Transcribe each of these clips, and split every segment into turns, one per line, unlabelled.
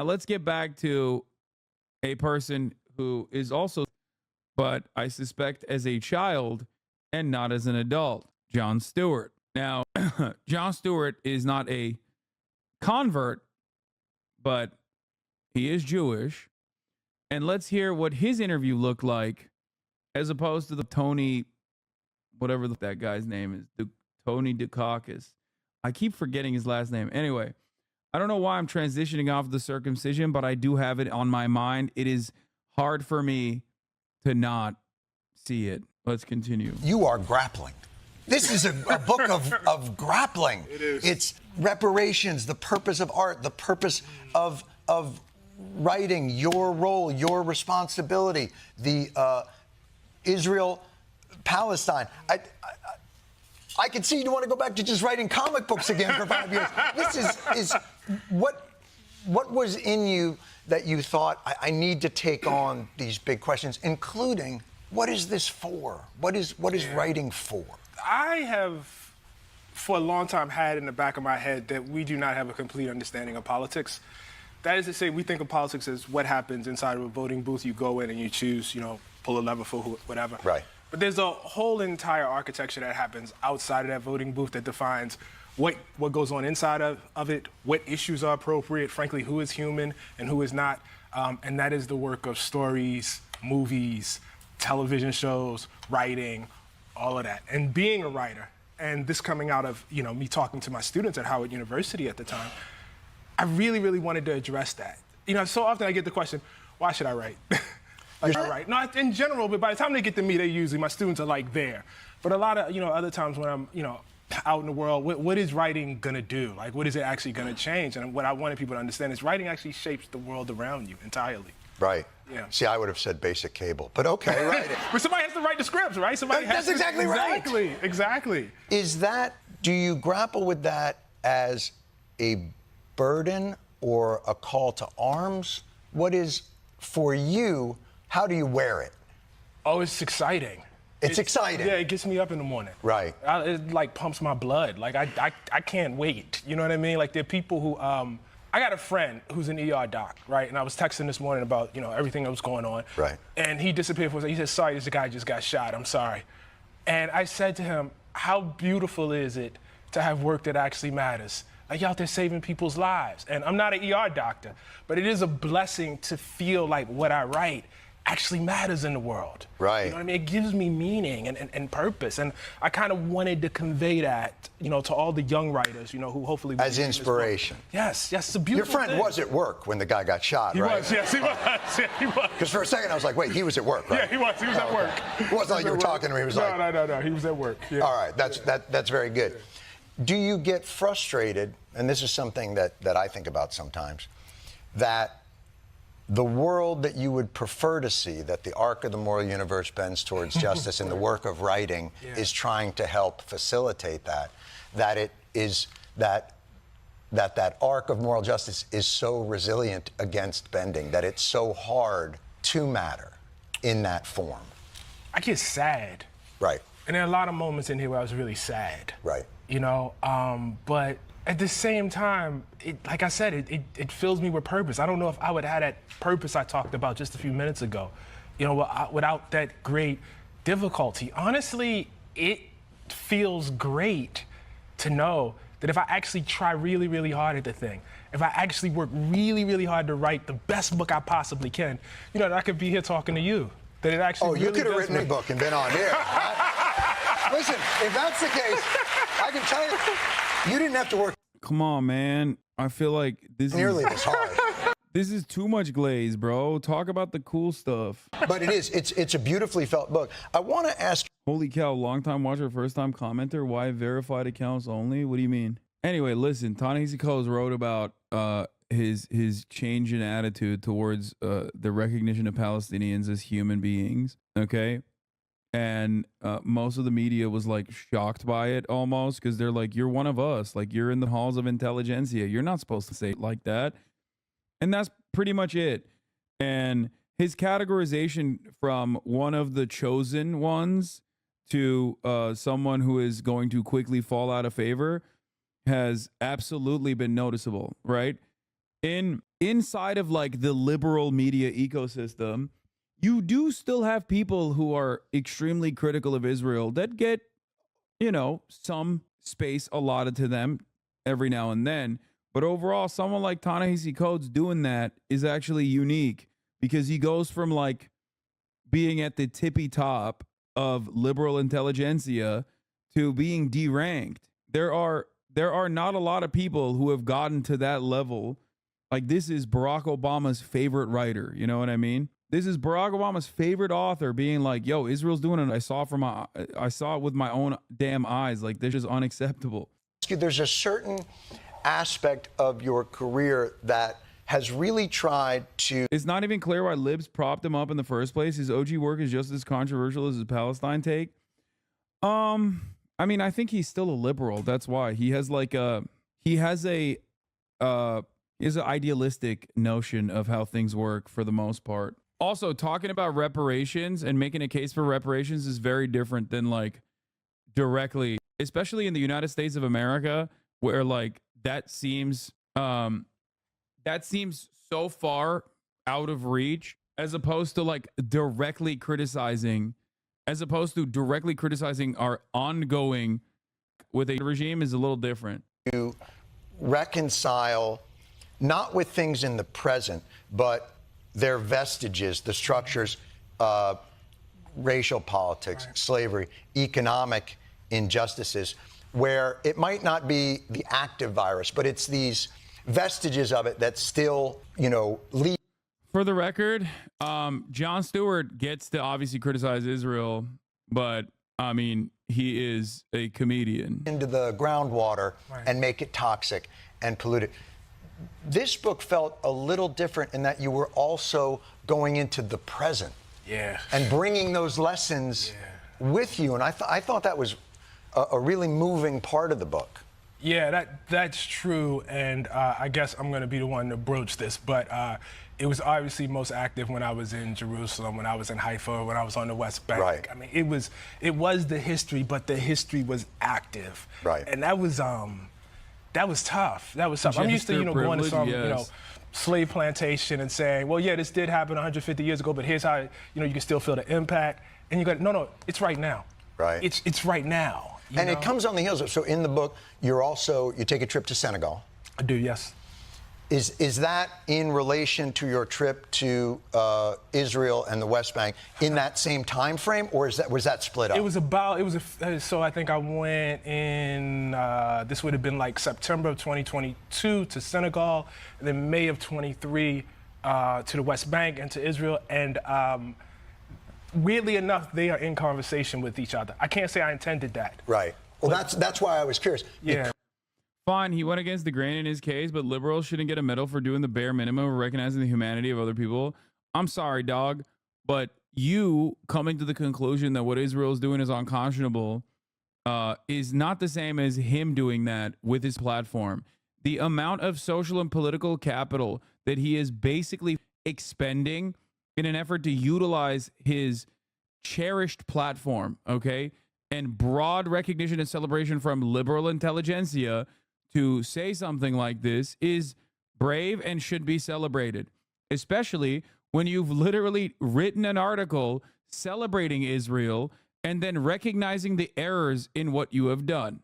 let's get back to a person who is also, but I suspect as a child and not as an adult, Jon Stewart. Now, Jon Stewart is not a convert, but he is Jewish. And let's hear what his interview looked like as opposed to the Tony, whatever that guy's name is, Tony Dukakis. I keep forgetting his last name. Anyway, I don't know why I'm transitioning off the circumcision, but I do have it on my mind. It is hard for me to not see it. Let's continue.
You are grappling. This is a book of grappling.
It is.
It's reparations, the purpose of art, the purpose of writing, your role, your responsibility, the Israel-Palestine. I can see you want to go back to just writing comic books again for 5 years. This is what was in you that you thought, I need to take on these big questions, including, what is this for? What is writing for?
I have, for a long time, had in the back of my head that we do not have a complete understanding of politics. That is to say, we think of politics as what happens inside of a voting booth. You go in and you choose, pull a lever for whatever.
Right.
But there's a whole entire architecture that happens outside of that voting booth that defines what goes on inside of it, what issues are appropriate, frankly, who is human and who is not. And that is the work of stories, movies, television shows, writing, all of that. And being a writer, and this coming out of me talking to my students at Howard University at the time, I really, really wanted to address that. So often I get the question, why should I write? I write. No, in general, but by the time they get to me, my students are like there. But a lot of, other times when I'm, out in the world, what is writing gonna do? Like, what is it actually gonna change? And what I wanted people to understand is writing actually shapes the world around you entirely.
Right.
Yeah.
See, I would have said basic cable, but okay, right.
But somebody has to write the scripts, right?
That's exactly right.
Exactly.
Do you grapple with that as a burden or a call to arms? What is, for you, how do you wear it?
Oh, it's exciting.
It's exciting.
Yeah, it gets me up in the morning.
Right.
It like pumps my blood. Like I can't wait. You know what I mean? Like there are people who, I got a friend who's an ER doc, right? And I was texting this morning about, everything that was going on.
Right.
And he disappeared for a second. He said, sorry, this guy just got shot. I'm sorry. And I said to him, how beautiful is it to have work that actually matters? Like, you're out there saving people's lives. And I'm not an ER doctor, but it is a blessing to feel like what I write actually matters in the world.
Right.
You know what I mean? It gives me meaning and purpose. And I kind of wanted to convey that, to all the young writers, who hopefully...
As inspiration.
Yes, it's a beautiful
Your friend
thing.
was at work when the guy got shot,
He
right?
was, yes, he was. Yeah, he was.
Because for a second I was like, wait, he was at work, right?
Yeah, he was. He was at work.
It wasn't like you were talking to me. He was like...
No. He was at work. Yeah.
All right, that's very good. Do you get frustrated, and this is something that I think about sometimes, that the world that you would prefer to see, that the arc of the moral universe bends towards justice and the work of writing is trying to help facilitate that it is that arc of moral justice is so resilient against bending, that it's so hard to matter in that form?
I get sad.
Right.
And there are a lot of moments in here where I was really sad.
Right.
But at the same time, like I said, it fills me with purpose. I don't know if I would have that purpose I talked about just a few minutes ago, without that great difficulty. Honestly, it feels great to know that if I actually try really, really hard at the thing, if I actually work really, really hard to write the best book I possibly can, that I could be here talking to you. That it actually
you could have written a book and been on here. Listen, if that's the case, I can tell you, you didn't have to work.
Come on, man. I feel like this
nearly this hard.
This is too much glaze, bro. Talk about the cool stuff.
But it is. It's a beautifully felt book. I want to ask.
Holy cow, long-time watcher, first-time commenter. Why verified accounts only? What do you mean? Anyway, listen. Ta-Nehisi Coates wrote about his change in attitude towards the recognition of Palestinians as human beings. Okay. And most of the media was like shocked by it almost, because they're like, you're one of us. Like, you're in the halls of intelligentsia. You're not supposed to say it like that. And that's pretty much it. And his categorization from one of the chosen ones to someone who is going to quickly fall out of favor has absolutely been noticeable, right? In inside of like the liberal media ecosystem, you do still have people who are extremely critical of Israel that get, you know, some space allotted to them every now and then. But overall, someone like Ta-Nehisi Coates doing that is actually unique because he goes from like being at the tippy top of liberal intelligentsia to being deranked. There are not a lot of people who have gotten to that level. Like, this is Barack Obama's favorite writer. You know what I mean? This is Barack Obama's favorite author being like, yo, Israel's doing it. I saw it with my own damn eyes. Like, this is unacceptable.
There's a certain aspect of your career that has really tried to...
It's not even clear why libs propped him up in the first place. His OG work is just as controversial as his Palestine take. I mean, I think he's still a liberal. That's why he has like he has an idealistic notion of how things work for the most part. Also, talking about reparations and making a case for reparations is very different than like directly, especially in the United States of America, where like that seems so far out of reach, as opposed to directly criticizing our ongoing with a regime is a little different.
To reconcile, not with things in the present, but their vestiges, the structures, racial politics, slavery, economic injustices, where it might not be the active virus, but it's these vestiges of it that still, lead.
For the record, Jon Stewart gets to obviously criticize Israel, but I mean, he is a comedian.
Into the groundwater and make it toxic and polluted. This book felt a little different in that you were also going into the present.
Yeah.
And bringing those lessons with you. And I thought that was a really moving part of the book.
Yeah, that's true, and I guess I'm going to be the one to broach this, but it was obviously most active when I was in Jerusalem, when I was in Haifa, when I was on the West Bank.
Right.
I mean, it was the history, but the history was active.
Right.
And that was tough. That was tough. I'm used to, going to some, slave plantation and saying, well, yeah, this did happen 150 years ago, but here's how, you can still feel the impact. And you go, no, it's right now.
Right.
It's right now.
And it comes on the heels of, so in the book, you take a trip to Senegal.
I do, yes.
Is that in relation to your trip to Israel and the West Bank in that same time frame, or was that split up?
So I think I went in, this would have been like September of 2022 to Senegal, and then May of 23 to the West Bank and to Israel, and weirdly enough, they are in conversation with each other. I can't say I intended that.
Right. Well, that's why I was curious.
Yeah.
Fine, he went against the grain in his case, but liberals shouldn't get a medal for doing the bare minimum of recognizing the humanity of other people. I'm sorry, dog, but you coming to the conclusion that what Israel is doing is unconscionable is not the same as him doing that with his platform. The amount of social and political capital that he is basically expending in an effort to utilize his cherished platform, okay, and broad recognition and celebration from liberal intelligentsia to say something like this is brave and should be celebrated, especially when you've literally written an article celebrating Israel and then recognizing the errors in what you have done.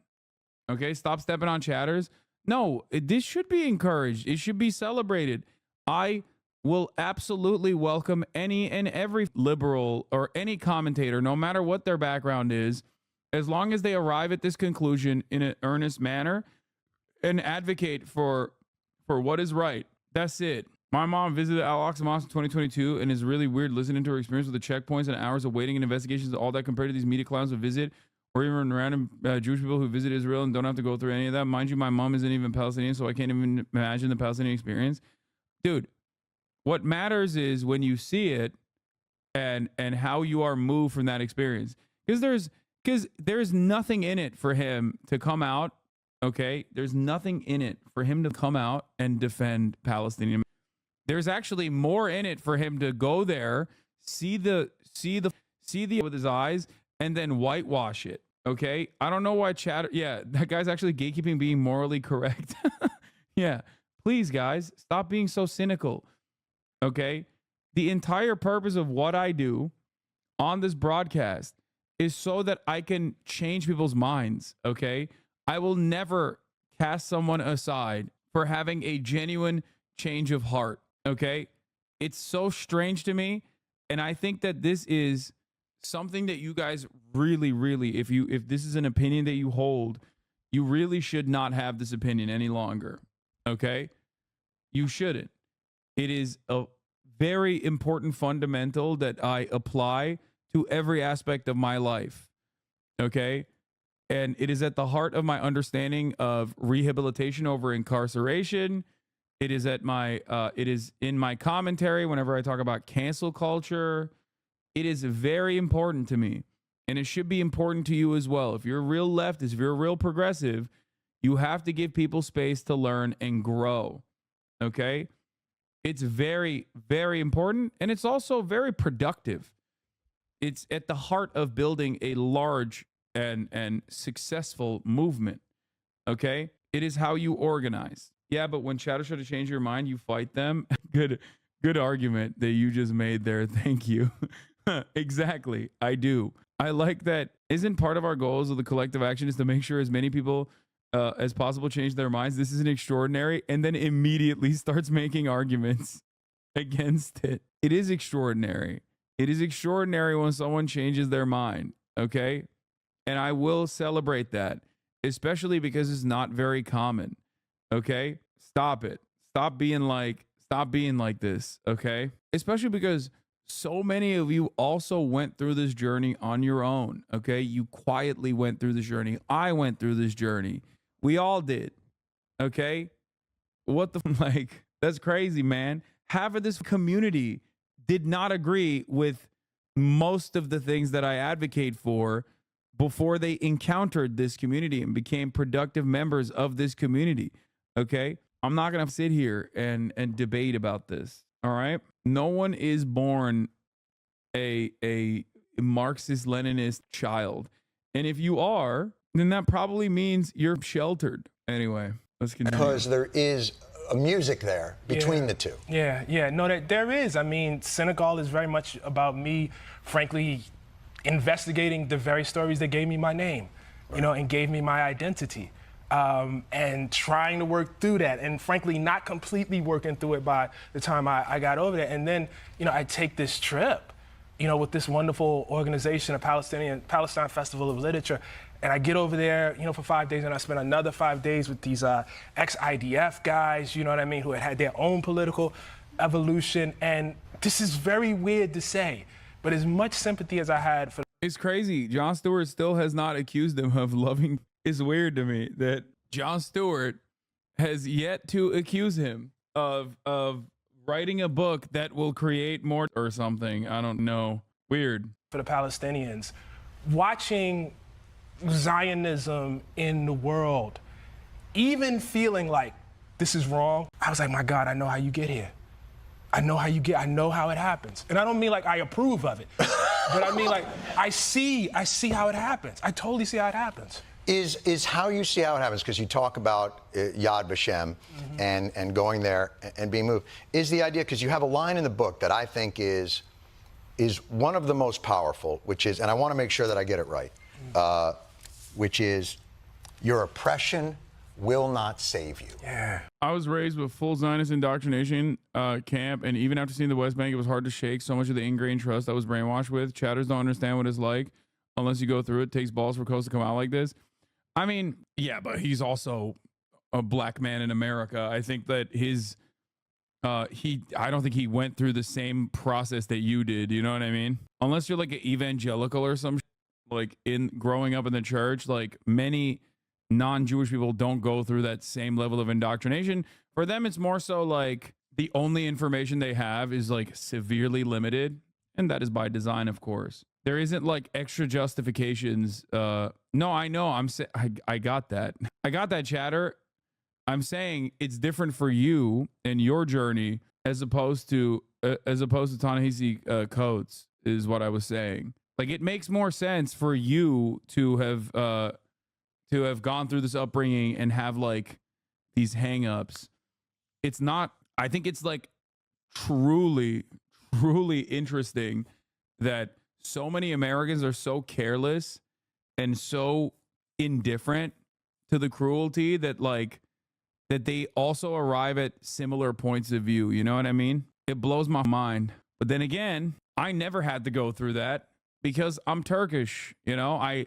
Okay, stop stepping on chatters. No, this should be encouraged. It should be celebrated. I will absolutely welcome any and every liberal or any commentator, no matter what their background is, as long as they arrive at this conclusion in an earnest manner and advocate for what is right. That's it. My mom visited Al-Aqsa Mosque in 2022 and is really weird listening to her experience with the checkpoints and hours of waiting and investigations, all that compared to these media clowns who visit, or even random Jewish people who visit Israel and don't have to go through any of that. Mind you, my mom isn't even Palestinian, so I can't even imagine the Palestinian experience. Dude, what matters is when you see it and how you are moved from that experience. Because there's nothing in it for him to come out, okay? There's nothing in it for him to come out and defend Palestinian. There's actually more in it for him to go there, see the with his eyes, and then whitewash it. Okay, I don't know why chatter. Yeah, that guy's actually gatekeeping being morally correct. Yeah, Please, guys, stop being so cynical. Okay? The entire purpose of what I do on this broadcast is so that I can change people's minds. Okay? I will never cast someone aside for having a genuine change of heart. Okay? It's so strange to me. And I think that this is something that you guys really, really, if this is an opinion that you hold, you really should not have this opinion any longer. Okay? You shouldn't. It is a very important fundamental that I apply to every aspect of my life. Okay? And it is at the heart of my understanding of rehabilitation over incarceration. It is at my it is in my commentary whenever I talk about cancel culture. It is very important to me, and it should be important to you as well. If you're a real leftist, if you're a real progressive, you have to give people space to learn and grow. Okay? It's very, very important, and it's also very productive. It's at the heart of building a large and successful movement. Okay? It is how you organize. Yeah, but when chatters try to change your mind, you fight them. Good argument that you just made there. Thank you. Exactly. I do. I like that. Isn't part of our goals of the collective action is to make sure as many people as possible change their minds? This is an extraordinary, and then immediately starts making arguments against it. It is extraordinary. It is extraordinary when someone changes their mind. Okay? And I will celebrate that, especially because it's not very common. Okay? Stop it. Stop being like this. Okay? Especially because so many of you also went through this journey on your own. Okay? You quietly went through this journey. I went through this journey. We all did. Okay? What the like? That's crazy, man. Half of this community did not agree with most of the things that I advocate for before they encountered this community and became productive members of this community. Okay? I'm not going to sit here and debate about this. All right? No one is born a Marxist-Leninist child. And if you are, then that probably means you're sheltered. Anyway, let's continue.
Because there is a music there between the two.
Yeah. No, there is. I mean, Senegal is very much about me, frankly, investigating the very stories that gave me my name, you know, and gave me my identity. And trying to work through that, and frankly, not completely working through it by the time I got over there. And then, you know, I take this trip, you know, with this wonderful organization, a Palestine Festival of Literature, and I get over there, you know, for 5 days, and I spend another 5 days with these ex-IDF guys, you know what I mean, who had their own political evolution. And this is very weird to say, but as much sympathy as I had for...
It's crazy. Jon Stewart still has not accused him of loving... It's weird to me that Jon Stewart has yet to accuse him of writing a book that will create more or something. I don't know. Weird.
For the Palestinians, watching Zionism in the world, even feeling like this is wrong, I was like, my God, I know how you get here. I know how it happens. And I don't mean like I approve of it, but I mean like I see how it happens. I totally see how it happens.
Is how you see how it happens, because you talk about Yad Vashem and going there and being moved, is the idea, because you have a line in the book that I think is one of the most powerful, which is, and I want to make sure that I get it right, which is, your oppression will not save you.
Yeah.
I was raised with full Zionist indoctrination camp, and even after seeing the West Bank, it was hard to shake so much of the ingrained trust I was brainwashed with. Chatters don't understand what it's like unless you go through it. It takes balls for Coast to come out like this. I mean, yeah, but he's also a black man in America. I think that I don't think he went through the same process that you did. You know what I mean? Unless you're like an evangelical or some like in growing up in the church, like many non-Jewish people don't go through that same level of indoctrination. For them, it's more so like the only information they have is like severely limited. And that is by design, of course. There isn't like extra justifications. No, I know. I got that. I got that, chatter. I'm saying it's different for you and your journey as opposed to Ta-Nehisi Coates is what I was saying. Like it makes more sense for you to have gone through this upbringing and have like these hangups. it's not, I think it's like truly, truly interesting that so many Americans are so careless and so indifferent to the cruelty that like that they also arrive at similar points of view. You know what I mean? It blows my mind. But then again, I never had to go through that because I'm Turkish. You know,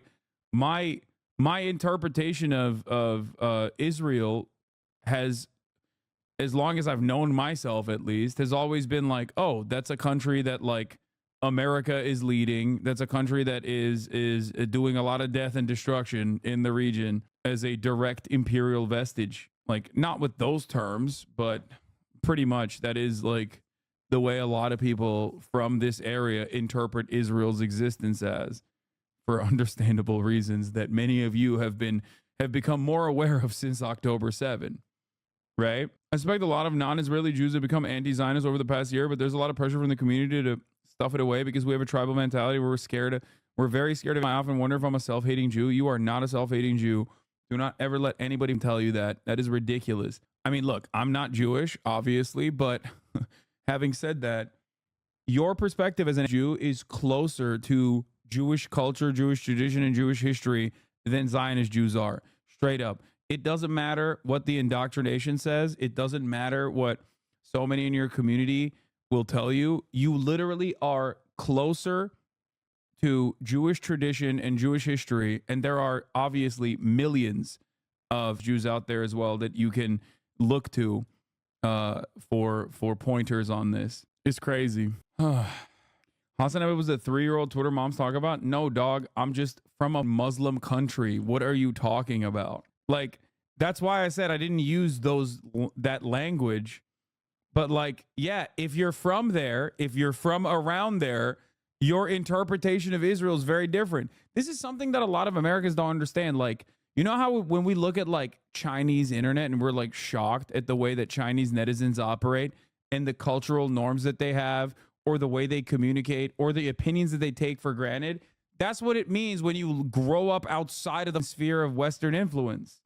my interpretation of Israel has, as long as I've known myself at least, has always been like, oh, that's a country that like America is leading. That's a country that is doing a lot of death and destruction in the region as a direct imperial vestige. Like, not with those terms, but pretty much that is like the way a lot of people from this area interpret Israel's existence as, for understandable reasons that many of you have become more aware of since October 7. Right? I suspect a lot of non-Israeli Jews have become anti-Zionist over the past year, but there's a lot of pressure from the community to stuff it away because we have a tribal mentality where we're very scared of. I often wonder if I'm a self-hating Jew. You are not a self-hating Jew. Do not ever let anybody tell you that. That is ridiculous. I mean, look, I'm not Jewish, obviously, but having said that, your perspective as a Jew is closer to Jewish culture, Jewish tradition, and Jewish history than Zionist Jews are. Straight up. It doesn't matter what the indoctrination says. It doesn't matter what so many in your community will tell you. You literally are closer to Jewish tradition and Jewish history. And there are obviously millions of Jews out there as well that you can look to for pointers on this. It's crazy. HasanAbi was a 3-year-old Twitter moms talk about? No, dog. I'm just from a Muslim country. What are you talking about? Like, that's why I said I didn't use that language. But like, yeah, if you're from there, if you're from around there, your interpretation of Israel is very different. This is something that a lot of Americans don't understand. Like, you know how when we look at like Chinese internet and we're like shocked at the way that Chinese netizens operate and the cultural norms that they have, or the way they communicate, or the opinions that they take for granted. That's what it means when you grow up outside of the sphere of Western influence.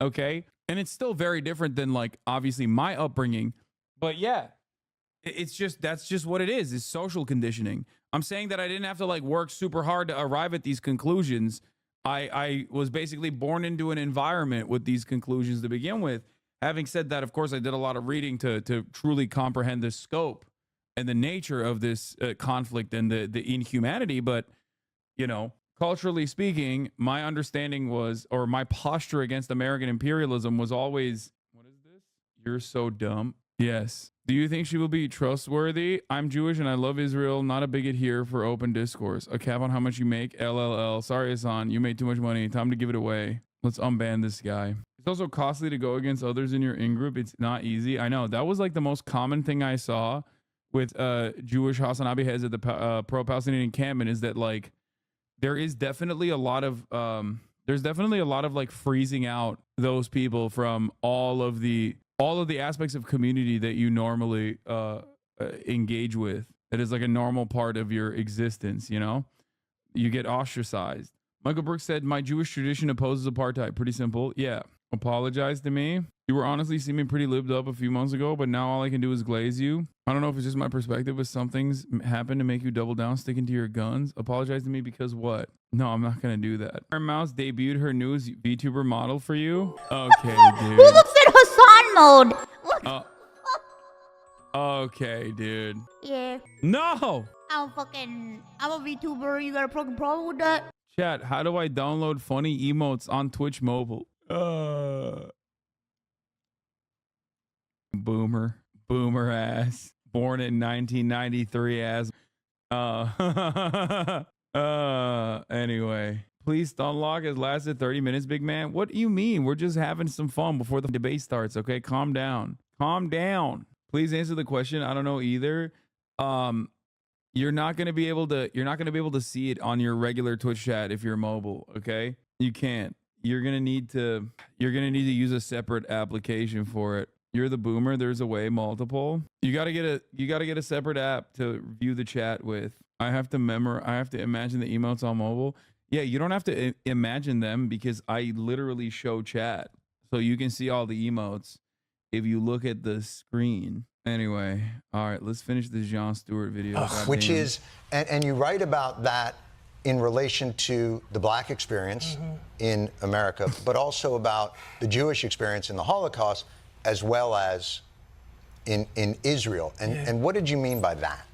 Okay. And it's still very different than like, obviously, my upbringing. But yeah, that's just what it is social conditioning. I'm saying that I didn't have to like work super hard to arrive at these conclusions. I was basically born into an environment with these conclusions to begin with. Having said that, of course, I did a lot of reading to truly comprehend the scope and the nature of this conflict and the inhumanity. But, you know, culturally speaking, my understanding was, or my posture against American imperialism was always, what is this? You're so dumb. Yes. Do you think she will be trustworthy? I'm Jewish and I love Israel. Not a bigot here for open discourse. A cap on how much you make? LLL. Sorry, Hasan. You made too much money. Time to give it away. Let's unban this guy. It's also costly to go against others in your in-group. It's not easy. I know. That was like the most common thing I saw with Jewish HasanAbi heads at the pro-Palestinian encampment, is that like there is definitely a lot of like freezing out those people from all of the aspects of community that you normally engage with. That is like a normal part of your existence. You know, you get ostracized. Michael Brooks said, my Jewish tradition opposes apartheid. Pretty simple. Yeah. Apologize to me. You were honestly seeming pretty libbed up a few months ago, but now all I can do is glaze you. I don't know if it's just my perspective, but some things happen to make you double down, sticking to your guns. Apologize to me because what? No, I'm not going to do that. Our Mouse debuted her newest VTuber model for you. Okay, dude.
Who looks at Hasan mode? Look.
Okay, dude.
Yeah.
No!
I'm a VTuber. You got a fucking problem with that?
Chat, how do I download funny emotes on Twitch mobile? Boomer ass. Born in 1993 ass. Anyway. Please unlock has lasted 30 minutes, big man. What do you mean? We're just having some fun before the debate starts, okay? Calm down. Calm down. Please answer the question. I don't know either. You're not gonna be able to see it on your regular Twitch chat if you're mobile, okay? You can't. You're gonna need to use a separate application for it. You're the boomer. There's a way. Multiple. You gotta get a separate app to view the chat with. I have to imagine the emotes on mobile. Yeah, you don't have to imagine them because I literally show chat, so you can see all the emotes. if you look at the screen. Anyway, all right, let's finish this Jon Stewart video.
Which
Goddamn.
is, and you write about that in relation to the black experience in America, but also about the Jewish experience in the Holocaust, as well as in Israel. And what did you mean by that?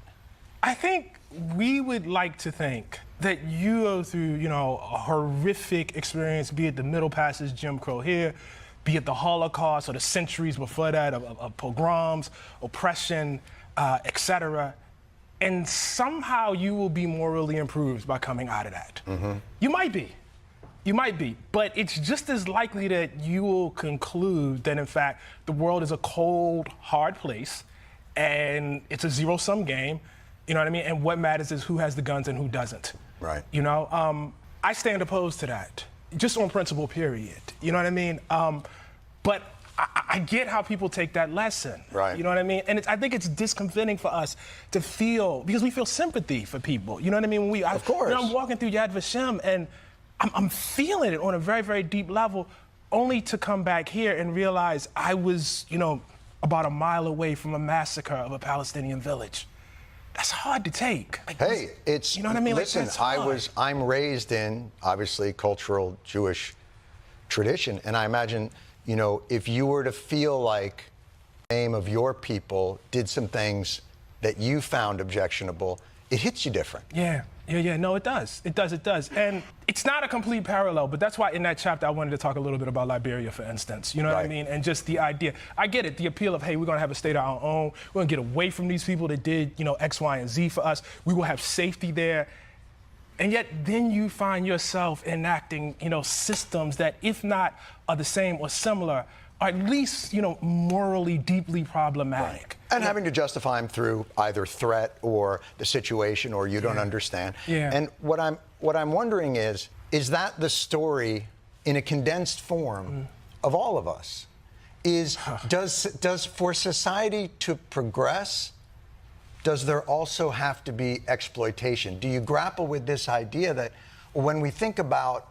I think we would like to think that you go through, a horrific experience, be it the Middle Passage, Jim Crow here, be it the Holocaust or the centuries before that of pogroms, oppression, etc. And somehow you will be morally improved by coming out of that. You might be, but it's just as likely that you will conclude that, in fact, the world is a cold, hard place, and it's a zero-sum game. You know what I mean? And what matters is who has the guns and who doesn't.
Right.
I stand opposed to that, just on principle, period. You know what I mean? But I get how people take that lesson.
Right.
You know what I mean? And I think it's discomforting for us to feel, because we feel sympathy for people. You know what I mean?
Of course.
I'm walking through Yad Vashem, and I'm feeling it on a very, very deep level, only to come back here and realize I was, about a mile away from a massacre of a Palestinian village. That's hard to take.
Hey, it's,
you know what I mean?
Listen,
Like,
I'm raised in, obviously, cultural Jewish tradition, and I imagine, if you were to feel like the name of your people did some things that you found objectionable, it hits you different.
Yeah. No, it does. It does. And it's not a complete parallel, but that's why in that chapter I wanted to talk a little bit about Liberia, for instance. You know what I mean? And just the idea. I get it, the appeal of, hey, we're going to have a state of our own. We're going to get away from these people that did, X, Y, and Z for us. We will have safety there. And yet then you find yourself enacting, systems that, if not are the same or similar, are at least, morally deeply problematic.
Right. And having to justify them through either threat or the situation or you don't understand.
Yeah.
And what I'm wondering is that the story in a condensed form of all of us? Does for society to progress, does there also have to be exploitation? Do you grapple with this idea that when we think about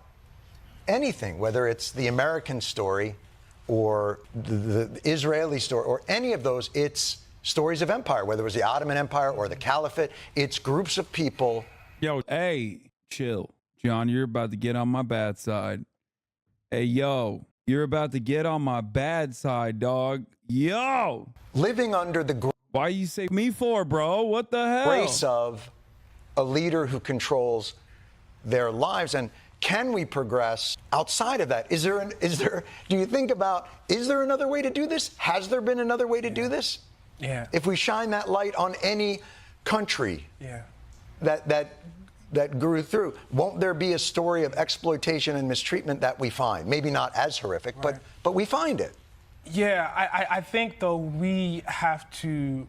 anything, whether it's the American story or the Israeli story or any of those, it's stories of empire, whether it was the Ottoman Empire or the Caliphate, it's groups of people.
Yo, hey, chill. John, you're about to get on my bad side. Hey, yo, you're about to get on my bad side, dog. Yo!
Living under the
Why you say me for, bro? What the hell?
grace of a leader who controls their lives. And can we progress outside of that? Do you think about, is there another way to do this? Has there been another way to do this?
Yeah.
If we shine that light on any country that grew through, won't there be a story of exploitation and mistreatment that we find? Maybe not as horrific, but we find it.
Yeah, I think, though, we have to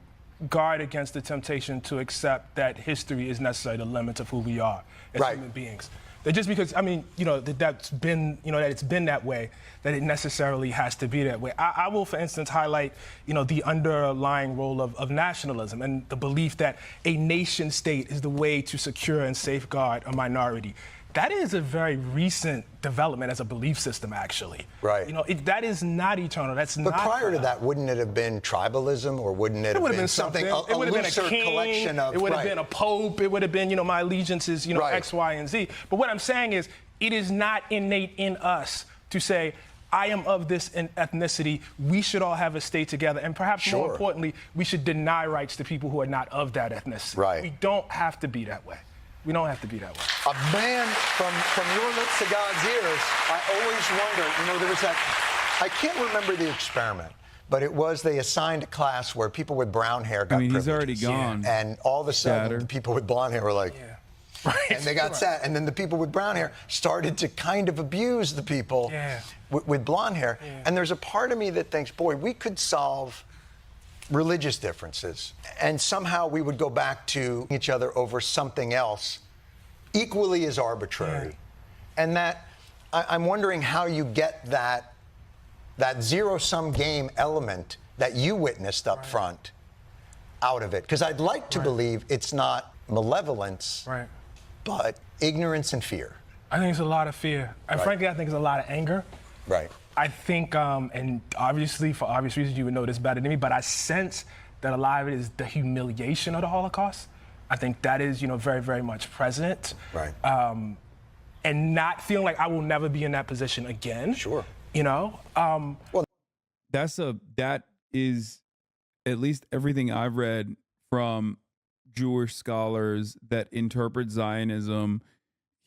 guard against the temptation to accept that history is necessarily the limit of who we are as human beings. That just because, that's been, that it's been that way, that it necessarily has to be that way. I will, for instance, highlight, the underlying role of nationalism and the belief that a nation state is the way to secure and safeguard a minority. That is a very recent development as a belief system, actually.
Right.
That is not eternal. That's not.
But prior to that, wouldn't it have been tribalism, or wouldn't it have been something?
It would have been a king,
collection of.
It would have been a pope. It would have been, my allegiances, X, Y, and Z. But what I'm saying is, it is not innate in us to say, I am of this ethnicity. We should all have a state together, and perhaps more importantly, we should deny rights to people who are not of that ethnicity.
Right.
We don't have to be that way. We don't have to be that way.
A man from your lips to God's ears. I always wonder, there was that, I can't remember the experiment, but it was they assigned a class where people with brown hair got
he's already gone.
Yeah. And all of a sudden, the people with blonde hair were like, and they got sad. And then the people with brown hair started to kind of abuse the people with blonde hair. Yeah. And there's a part of me that thinks, boy, we could solve religious differences, and somehow we would go back to each other over something else equally as arbitrary. And that I'm wondering how you get that zero-sum game element that you witnessed up front out of it, because I'd like to believe it's not malevolence, but ignorance and fear.
I think it's a lot of fear, and frankly, I think it's a lot of anger.
Right.
I think, and obviously for obvious reasons you would know this better than me, but I sense that a lot of it is the humiliation of the Holocaust. I think that is, very, very much present.
Right.
And not feeling like I will never be in that position again.
Sure.
That is at least everything I've read from Jewish scholars that interpret Zionism.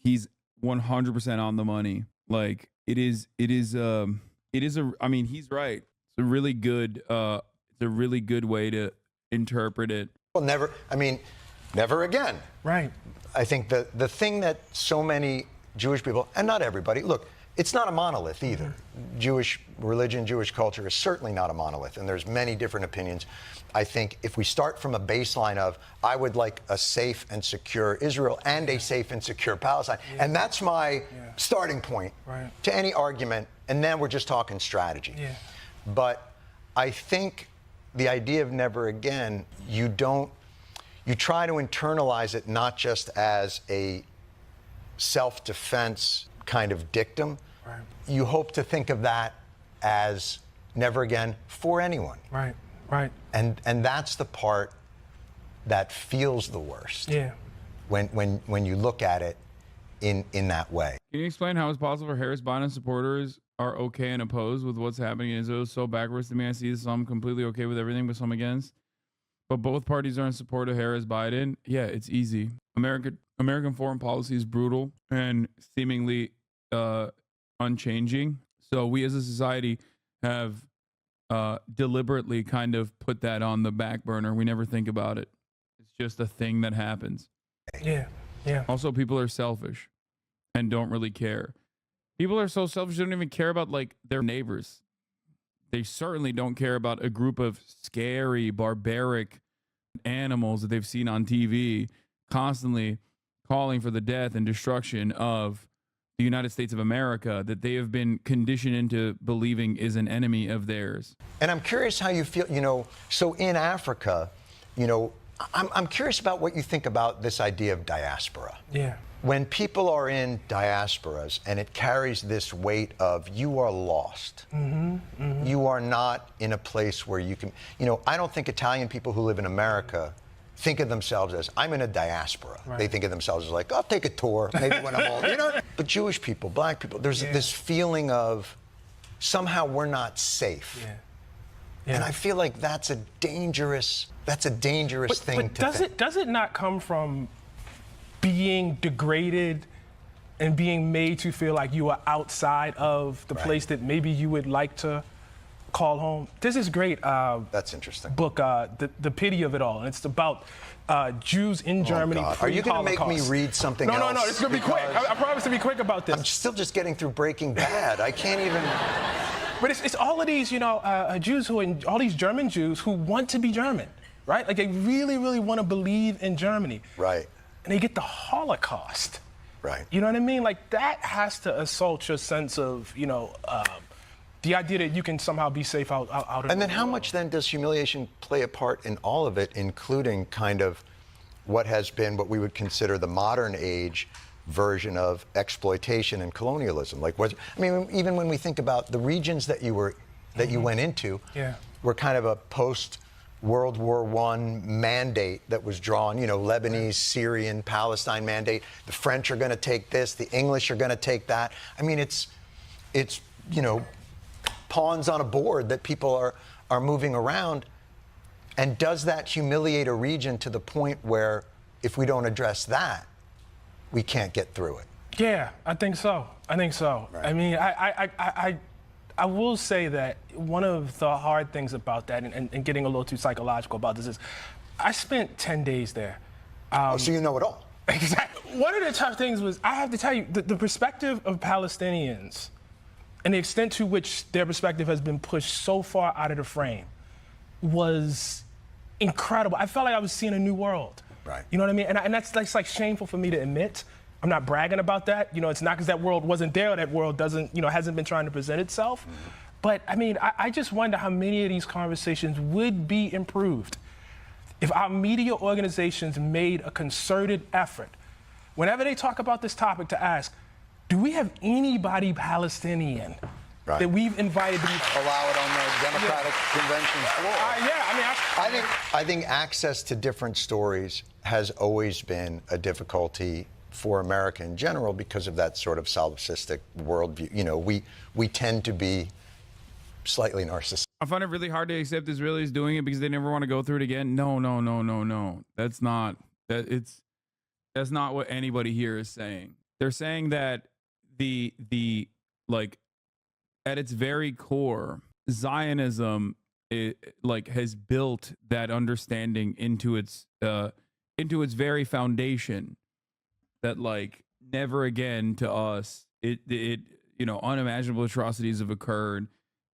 He's 100% on the money. Like he's right. It's a really good way to interpret it.
Well, never again.
Right.
I think the thing that so many Jewish people, and not everybody, look, it's not a monolith either. Jewish religion, Jewish culture is certainly not a monolith, and there's many different opinions. I think if we start from a baseline of, I would like a safe and secure Israel and a safe and secure Palestine, and that's my starting point to any argument, and then we're just talking strategy.
Yeah.
But I think the idea of never again, you try to internalize it not just as a self-defense kind of dictum.
Right.
You hope to think of that as never again for anyone.
Right, right.
And that's the part that feels the worst.
Yeah.
When you look at it in that way.
Can you explain how it's possible for Harris Biden supporters are okay and opposed with what's happening in Israel? It's so backwards to me. I see some completely okay with everything, but some against. But both parties are in support of Harris Biden. Yeah, it's easy. American foreign policy is brutal and seemingly unchanging. So we as a society have deliberately kind of put that on the back burner. We never think about it. It's just a thing that happens.
Yeah, yeah.
Also, people are selfish and don't really care. People are so selfish they don't even care about like their neighbors. They certainly don't care about a group of scary, barbaric animals that they've seen on TV constantly calling for the death and destruction of the United States of America that they have been conditioned into believing is an enemy of theirs.
And I'm curious how you feel, so in Africa, I'm curious about what you think about this idea of diaspora.
Yeah.
When people are in diasporas and it carries this weight of you are lost. You are not in a place where you can, I don't think Italian people who live in America think of themselves as, I'm in a diaspora. Right. They think of themselves as like, I'll take a tour, maybe when I'm old, But Jewish people, black people, there's this feeling of somehow we're not safe. Yeah. Yeah. And I feel like that's a dangerous thing to think.
Does it not come from being degraded and being made to feel like you are outside of the place that maybe you would like to call home? There's this great
that's interesting
book, the Pity of It All, and it's about Jews in Germany.
Are you going to make me read something else?
No, it's going to be quick. I promise to be quick about this.
I'm still just getting through Breaking Bad. I can't even...
But it's all of these, Jews all these German Jews who want to be German, right? Like they really, really want to believe in Germany.
Right.
And they get the Holocaust.
Right.
You know what I mean? Like that has to assault your sense of, the idea that you can somehow be safe out of
And then how much then does humiliation play a part in all of it, including kind of what has been what we would consider the modern age version of exploitation and colonialism? Like, even when we think about the regions that you went into, were kind of a post-World War I mandate that was drawn. Lebanese, Syrian, Palestine mandate. The French are going to take this. The English are going to take that. I mean, it's pawns on a board that people are moving around. And does that humiliate a region to the point where, if we don't address that, we can't get through it?
Yeah, I think so. Right. I mean, I will say that one of the hard things about that, and getting a little too psychological about this, is I spent 10 days there.
So you know it all.
Exactly. One of the tough things was, I have to tell you, the perspective of Palestinians and the extent to which their perspective has been pushed so far out of the frame was incredible. I felt like I was seeing a new world.
Right.
You know what I mean? And that's like shameful for me to admit. I'm not bragging about that. It's not because that world wasn't there or that world doesn't, hasn't been trying to present itself. But I mean, I just wonder how many of these conversations would be improved if our media organizations made a concerted effort, whenever they talk about this topic, to ask, do we have anybody Palestinian
Right.
that we've invited these.
Allow it on the Democratic convention floor.
I
I think access to different stories has always been a difficulty for America in general because of that sort of solipsistic worldview. You know, we tend to be slightly narcissistic.
I find it really hard to accept Israelis doing it because they never want to go through it again. No. That's not what anybody here is saying. They're saying that the like at its very core, Zionism has built that understanding into its very foundation that like never again to us unimaginable atrocities have occurred.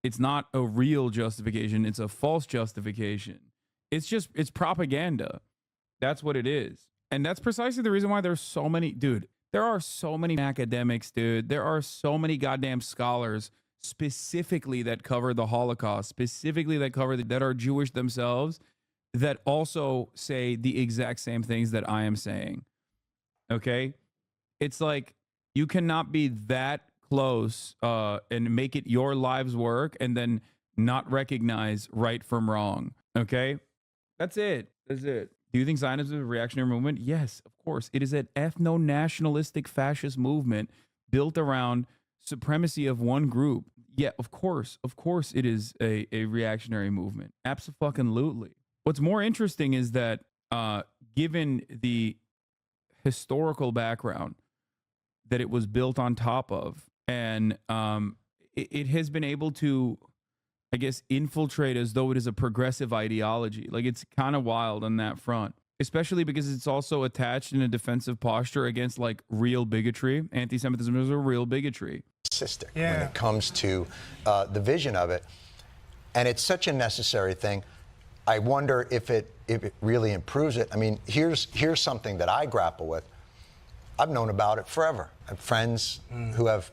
It's not a real justification, it's a false justification. It's propaganda. That's what it is. And that's precisely the reason why there's so many, dude, there are so many academics, dude. There are so many goddamn scholars specifically that cover the Holocaust, specifically that are Jewish themselves, that also say the exact same things that I am saying. Okay? It's like you cannot be that close and make it your life's work and then not recognize right from wrong. Okay? That's it. Do you think Zionism is a reactionary movement? Yes, of course. It is an ethno-nationalistic fascist movement built around supremacy of one group. Yeah, of course it is a reactionary movement. Absolutely. What's more interesting is that given the historical background that it was built on top of, and it has been able to, I guess, infiltrate as though it is a progressive ideology. Like, it's kind of wild on that front, especially because it's also attached in a defensive posture against like real bigotry. Anti-Semitism is a real bigotry.
When it comes to the vision of it, and it's such a necessary thing. I wonder if it really improves it. I mean, here's something that I grapple with. I've known about it forever. I have friends who have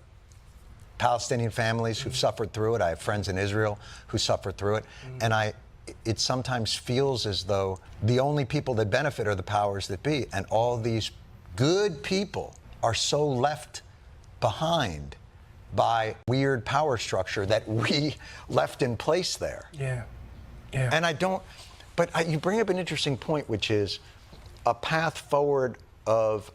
Palestinian families who've suffered through it. I have friends in Israel who suffered through it, and it sometimes feels as though the only people that benefit are the powers that be, and all these good people are so left behind by weird power structure that we left in place there.
Yeah.
And you bring up an interesting point, which is a path forward of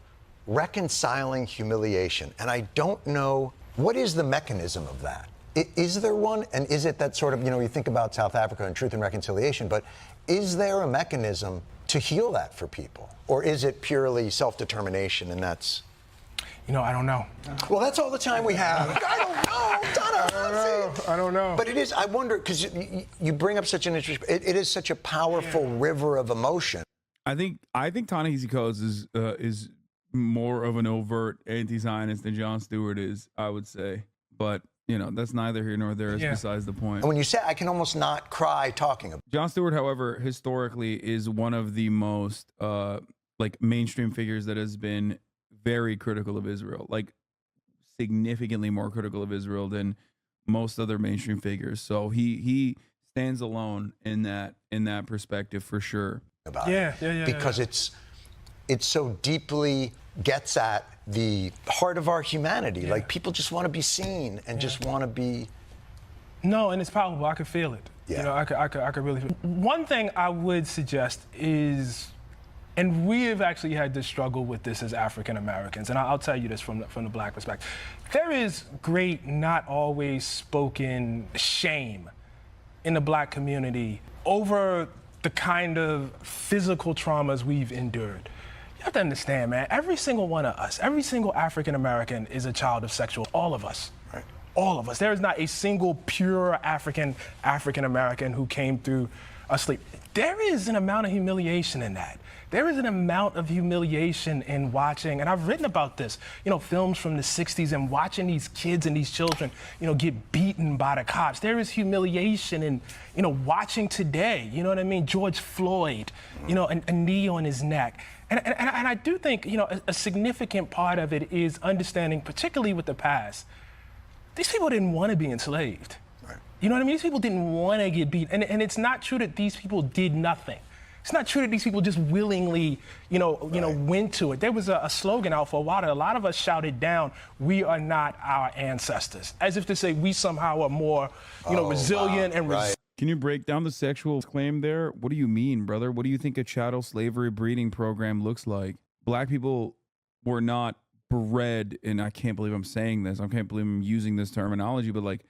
reconciling humiliation. And I don't know, what is the mechanism of that? Is there one? And is it that sort of, you think about South Africa and Truth and Reconciliation, but is there a mechanism to heal that for people? Or is it purely self-determination and that's...
I don't know.
Well, that's all the time we have. I don't know.
I don't know.
But it is, I wonder, because you bring up such an interesting, it is such a powerful river of emotion.
I think Ta-Nehisi Coates is more of an overt anti-Zionist than Jon Stewart is, I would say. But, that's neither here nor there. It's besides the point.
And when you say, I can almost not cry talking about it.
Jon Stewart, however, historically is one of the most mainstream figures that has been very critical of Israel, like significantly more critical of Israel than most other mainstream figures. So he stands alone in that perspective for sure.
Because it's so deeply gets at the heart of our humanity. Like, people just want to be seen and just want to be.
No, and it's palpable. I could feel it. I could really feel it. One thing I would suggest is, and we have actually had to struggle with this as African Americans, and I'll tell you this from the black perspective. There is great, not always spoken shame in the black community over the kind of physical traumas we've endured. You have to understand, man, every single one of us, every single African American is a child of sexual, all of us.
Right.
All of us. There is not a single pure African American who came through asleep. There is an amount of humiliation in that. There is an amount of humiliation in watching, and I've written about this, films from the 60s and watching these kids and these children, get beaten by the cops. There is humiliation in, watching today, you know what I mean? George Floyd, a knee on his neck. And I do think, a significant part of it is understanding, particularly with the past, these people didn't want to be enslaved.
Right.
You know what I mean? These people didn't want to get beat. And it's not true that these people did nothing. It's not true that these people just willingly, went to it. There was a slogan out for a while that a lot of us shouted down, "We are not our ancestors," as if to say we somehow are more, resilient and resilient.
Can you break down the sexual claim there? What do you mean, brother? What do you think a chattel slavery breeding program looks like? Black people were not bred, and I can't believe I'm saying this. I can't believe I'm using this terminology, but like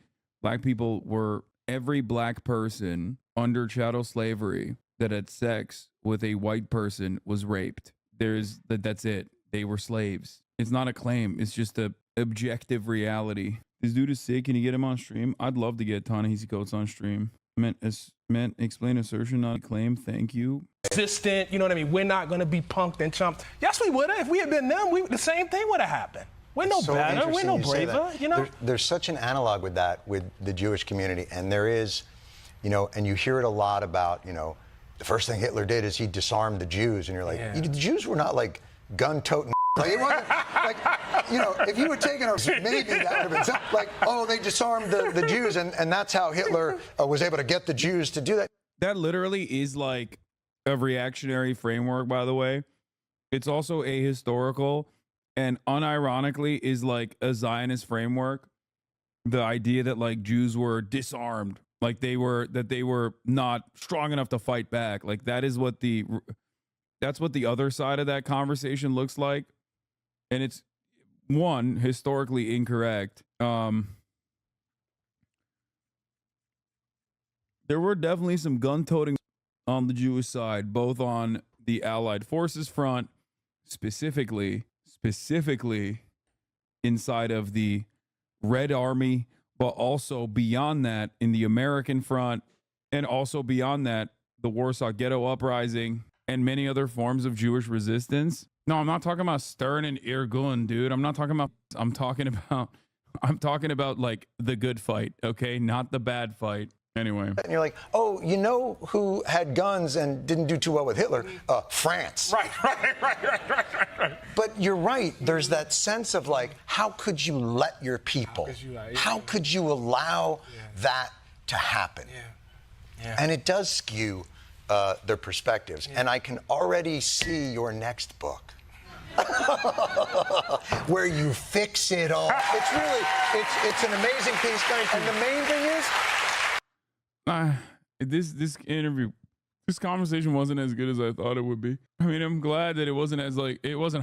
black people were, every black person under chattel slavery that had sex with a white person was raped. That's it. They were slaves. It's not a claim. It's just a objective reality. This dude is sick. Can you get him on stream? I'd love to get Ta-Nehisi Coates on stream. Meant explain assertion, not a claim. Thank you.
Consistent, you know what I mean? We're not going to be punked and chumped. Yes, we would have. If we had been them, the same thing would have happened. We're no better. We're no braver,
There's such an analog with that, with the Jewish community. And there is, and you hear it a lot about, the first thing Hitler did is he disarmed the Jews. And you're like, the Jews were not like gun-toting. Like, it wasn't like, if you were taking a, maybe that would have been something like, oh, they disarmed the Jews, and that's how Hitler was able to get the Jews to do that.
That literally is like a reactionary framework, by the way. It's also ahistorical and unironically is like a Zionist framework. The idea that like Jews were disarmed, like they were not strong enough to fight back. Like that's what the other side of that conversation looks like. And it's one, historically incorrect. There were definitely some gun-toting on the Jewish side, both on the Allied forces front, specifically inside of the Red Army, but also beyond that in the American front, and also beyond that, the Warsaw Ghetto Uprising and many other forms of Jewish resistance. No, I'm not talking about Stern and Irgun, dude. I'm talking about like the good fight, okay? Not the bad fight. Anyway.
And you're like, oh, you know who had guns and didn't do too well with Hitler? France.
Right.
But you're right. There's that sense of like, how could you let your people, how could you allow that to happen? Yeah. And it does skew their perspectives. And I can already see your next book. Where you fix it all. It's really, it's an amazing piece. And the main thing is,
this interview, this conversation wasn't as good as I thought it would be. I mean, I'm glad that it wasn't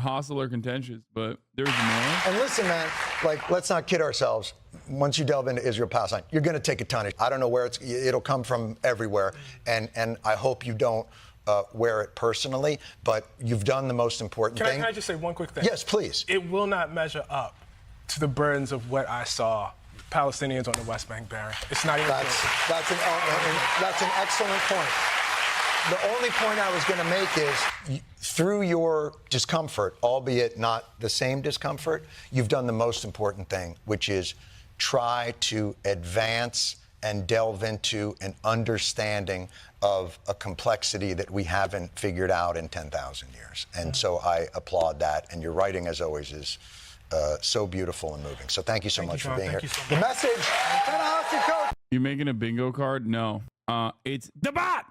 hostile or contentious, but there's more.
And listen, man, like, let's not kid ourselves. Once you delve into Israel Palestine, you're going to take a ton of, I don't know where it'll come from everywhere. And I hope you don't wear it personally, but you've done the most important thing.
Can I just say one quick thing?
Yes, please.
It will not measure up to the burdens of what I saw Palestinians on the West Bank bearing. It's not even
that's an excellent point. The only point I was going to make is, through your discomfort, albeit not the same discomfort, you've done the most important thing, which is try to advance and delve into an understanding of a complexity that we haven't figured out in 10,000 years. And so I applaud that. And your writing, as always, is so beautiful and moving. So thank you so much for being here. The message.
You making a bingo card? No. It's the bot.